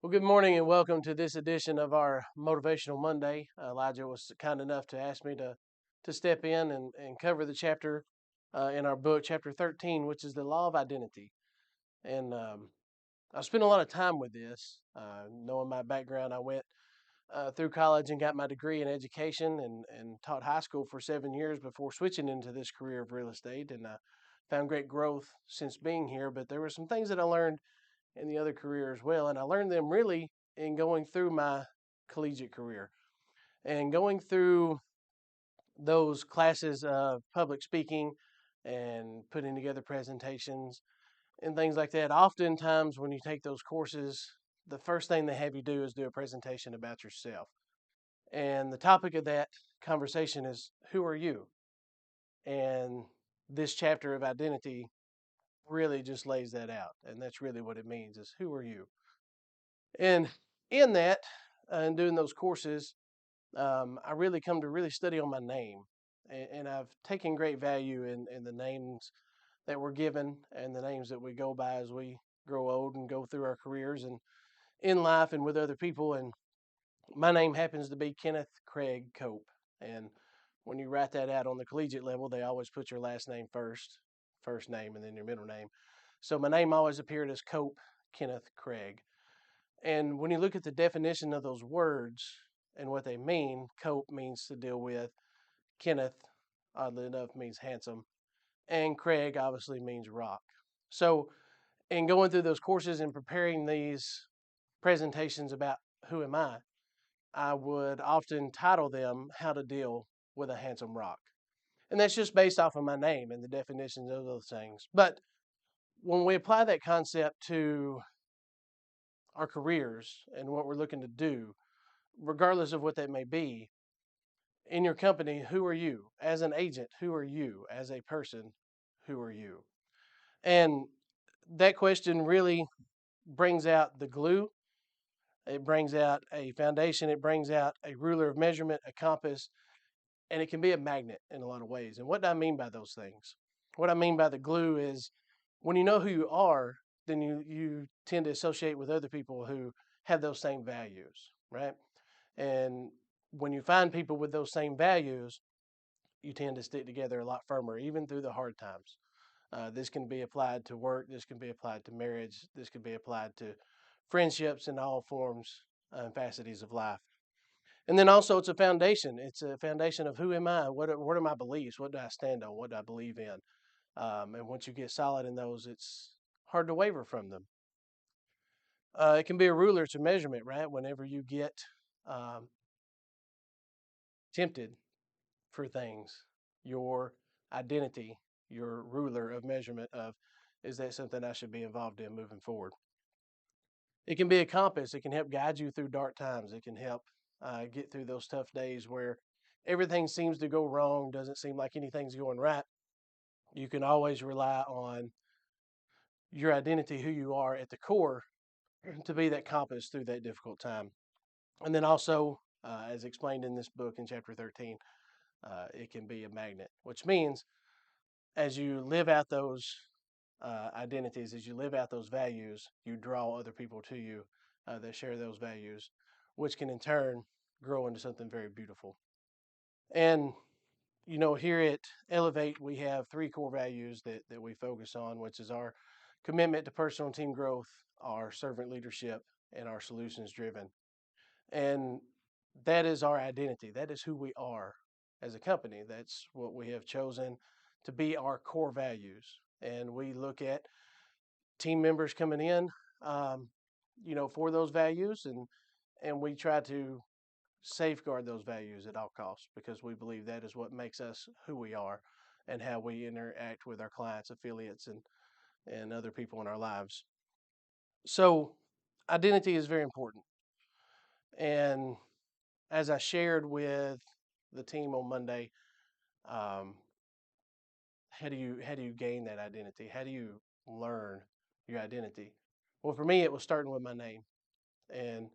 Well, good morning and welcome to this edition of our Motivational Monday. Elijah was kind enough to ask me to step in and cover the chapter in our book, chapter 13, which is the law of identity. And I spent a lot of time with this. Knowing my background, I went through college and got my degree in education and taught high school for 7 years before switching into this career of real estate. And found great growth since being here. But there were some things that I learned in the other career as well. And I learned them really in going through my collegiate career and going through those classes of public speaking and putting together presentations and things like that. Oftentimes, when you take those courses, the first thing they have you do is do a presentation about yourself. And the topic of that conversation is who are you? And this chapter of identity really just lays that out. And that's really what it means is who are you? And in that, and doing those courses, I really come to really study on my name. And I've taken great value in the names that we're given and the names that we go by as we grow old and go through our careers and in life and with other people. And my name happens to be Kenneth Craig Cope. And when you write that out on the collegiate level, they always put your last name first name, and then your middle name. So my name always appeared as Cope Kenneth Craig. And when you look at the definition of those words and what they mean, cope means to deal with. Kenneth, oddly enough, means handsome. And Craig obviously means rock. So, in going through those courses and preparing these presentations about who am I would often title them How to Deal with a Handsome Rock. And that's just based off of my name and the definitions of those things. But when we apply that concept to our careers and what we're looking to do, regardless of what that may be, in your company, who are you? As an agent, who are you? As a person, who are you? And that question really brings out the glue. It brings out a foundation. It brings out a ruler of measurement, a compass, and it can be a magnet in a lot of ways. And what do I mean by those things? What I mean by the glue is when you know who you are, then you tend to associate with other people who have those same values, right? And when you find people with those same values, you tend to stick together a lot firmer, even through the hard times. This can be applied to work. This can be applied to marriage. This can be applied to friendships in all forms and facetes of life. And then also, it's a foundation. It's a foundation of who am I? What are my beliefs? What do I stand on? What do I believe in? And once you get solid in those, it's hard to waver from them. It can be a ruler to measurement, right? Whenever you get um, tempted for things, your identity, your ruler of measurement of is that something I should be involved in moving forward? It can be a compass. It can help guide you through dark times. It can help get through those tough days where everything seems to go wrong, doesn't seem like anything's going right. You can always rely on your identity, who you are at the core, to be that compass through that difficult time. And then also, as explained in this book in chapter 13, it can be a magnet, which means as you live out those identities, as you live out those values, you draw other people to you that share those values, which can in turn grow into something very beautiful. And, here at Elevate, we have three core values that we focus on, which is our commitment to personal and team growth, our servant leadership, and our solutions driven. And that is our identity. That is who we are as a company. That's what we have chosen to be our core values. And we look at team members coming in, um, for those values, and we try to safeguard those values at all costs because we believe that is what makes us who we are and how we interact with our clients, affiliates, and other people in our lives. So, identity is very important. And as I shared with the team on Monday, um, how do you gain that identity? How do you learn your identity? Well, for me, it was starting with my name and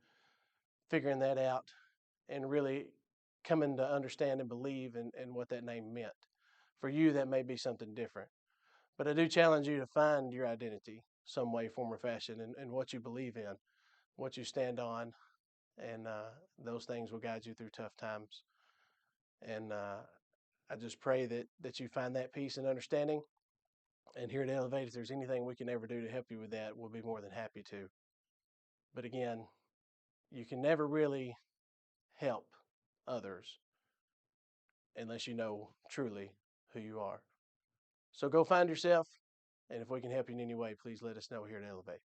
figuring that out and really coming to understand and believe in what that name meant. For you, that may be something different. But I do challenge you to find your identity some way, form, or fashion and what you believe in. what you stand on, and those things will guide you through tough times. And I just pray that you find that peace and understanding. And here at Elevate, if there's anything we can ever do to help you with that, we'll be more than happy to. But again, you can never really help others unless you know truly who you are. So go find yourself, and if we can help you in any way, please let us know here at Elevate.